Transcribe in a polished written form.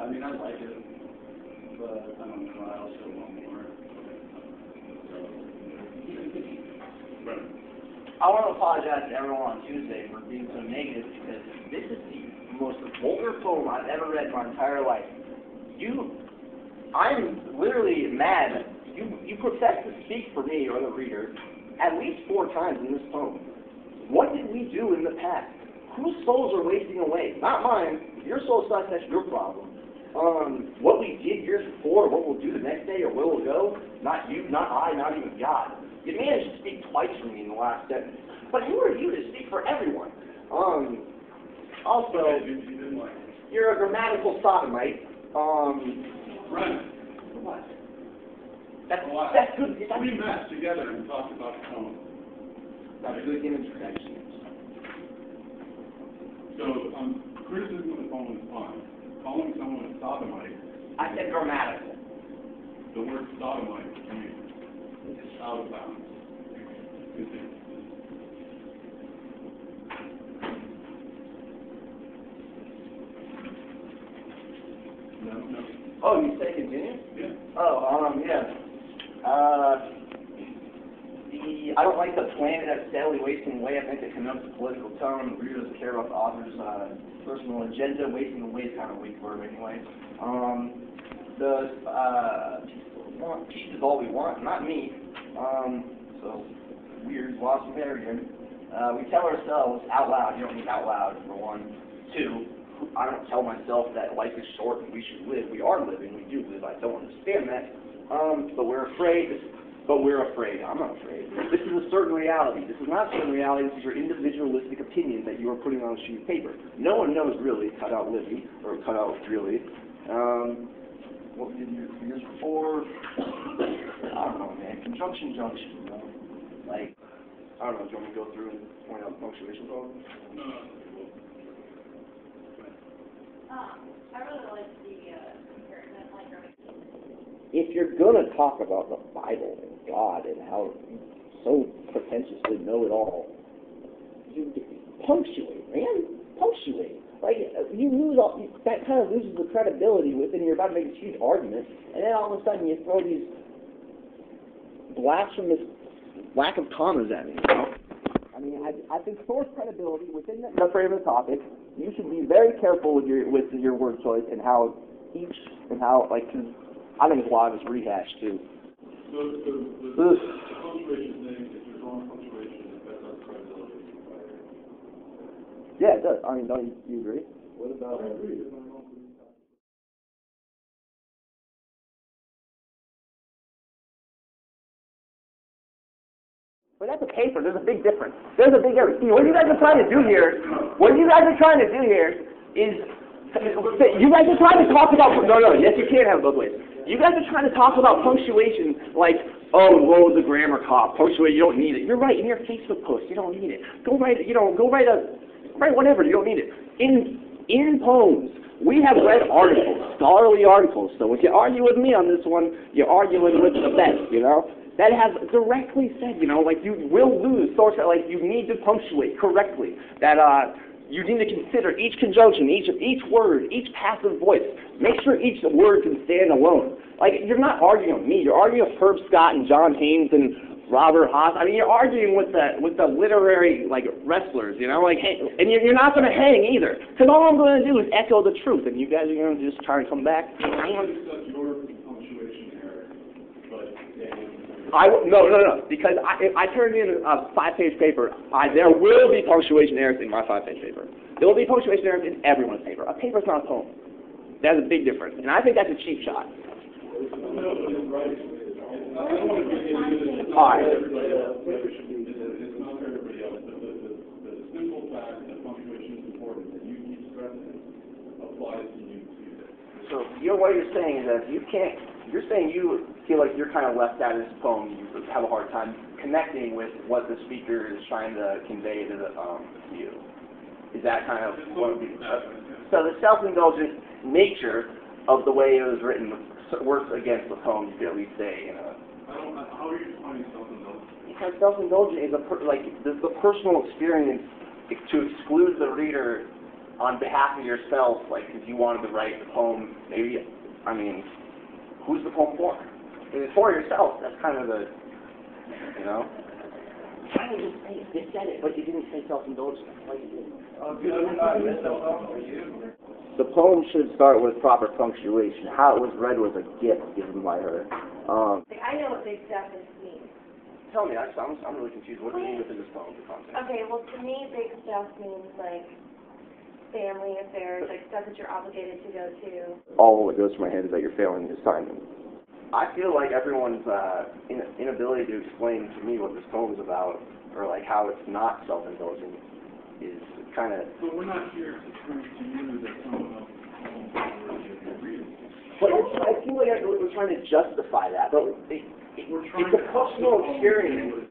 I mean, I like it, but I don't know, I also want more. I want to apologize to everyone on Tuesday for being so negative because this is the most vulgar poem I've ever read in my entire life. I'm literally mad. You profess to speak for me or the reader at least 4 times in this poem. What did we do in the past? Whose souls are wasting away? Not mine. Your soul sucks, that's your problem. What we did years before, what we'll do the next day, or where we'll go, not you, not I, not even God. You managed to speak twice for me in the last sentence. But who are you to speak for everyone? Also, you're a grammatical sodomite. Brennangh. What? That's good. We met together and talked about the poem. That's good image protection. So, criticism of the poem is fine. Calling someone a sodomite. I said grammatical. The word sodomite is out of bounds. No. Oh, you say continue? Yeah. Oh, yeah. I don't like the planet that's steadily wasting away. I think it connotes the political tone. The reader doesn't care about the author's personal agenda. Wasting away is kind of a weak word anyway. Peace is all we want, not me. So, weird, Wasserian. We tell ourselves out loud, you don't need out loud, for one. 2, I don't tell myself that life is short and we should live. We are living, we do live. I don't understand that. But we're afraid. I'm not afraid. This is a certain reality. This is not a certain reality. This is your individualistic opinion that you are putting on a sheet of paper. No one knows really, cut out Libby, or cut out really. What we did years before, I don't know, man. Conjunction, junction, you know? Like, I don't know, do you want me to go through and point out the punctuation problems? I really like the comparison, like, if you're going to talk about the Bible and God and how you so pretentiously know it all, you punctuate, man. Punctuate. Like, you lose that kind of loses the credibility within, you're about to make a huge argument, and then all of a sudden you throw these blasphemous lack of commas at me, you know? I mean, I think source credibility within the frame of the topic, you should be very careful with your word choice and how like, I think a lot of it's rehashed too. So the punctuation thing, if you're drawing punctuation, that's our credibility. Yeah, it does. I mean, don't you agree? What about? I agree. But that's a paper. There's a big difference. There's a big difference. See, what you guys are trying to do here is you guys are trying to talk about yes, you can't have it both ways. You guys are trying to talk about punctuation like, oh, whoa, the grammar cop, punctuation, you don't need it. You're right, in your Facebook post, you don't need it. Go write whatever, you don't need it. In poems, we have read articles, scholarly articles, so if you argue with me on this one, you're arguing with the best, you know? That has directly said, you know, like, you will lose source, like, you need to punctuate correctly. That, you need to consider each conjunction, each word, each passive voice. Make sure each word can stand alone. Like, you're not arguing with me. You're arguing with Herb Scott and John Haynes and Robert Haas. I mean, you're arguing with the literary, like, wrestlers, you know? Like, hey, and you're not going to hang either. Because all I'm going to do is echo the truth, and you guys are going to just try and come back. No. Because I turned in a 5-page paper. There will be punctuation errors in my 5-page paper. There will be punctuation errors in everyone's paper. A paper's not a poem. That's a big difference. And I think that's a cheap shot. All right. It's not for everybody else. The simple fact that punctuation is important, that you keep stressing, applies to you too. So what you're saying is that you're saying you feel like you're kind of left out of this poem. You have a hard time connecting with what the speaker is trying to convey to you. Is that kind of what? So the self-indulgent nature of the way it was written works against the poem. You could at least say, you know. How are you defining self-indulgent? Because self-indulgent is the personal experience to exclude the reader on behalf of yourself, like, because you wanted to write the poem, maybe, I mean, who's the poem for? If it's for yourself, that's kind of the, you know? Why don't you just say it? You said it, but you didn't say self-indulgence. Like you did. The poem should start with proper punctuation. How it was read was a gift given by her. I know what big stuff means. Tell me, I'm really confused. What do you mean within this poem, the context? Okay, well, to me, big stuff means, like, family affairs, like, stuff that you're obligated to go to. All that goes through my head is that you're failing the assignment. I feel like everyone's inability to explain to me what this poem is about, or like how it's not self-indulgent, is kind of... But we're not here to prove to you that someone else is worthy of your reading. But I feel like we're trying to justify that, but it's a personal experience.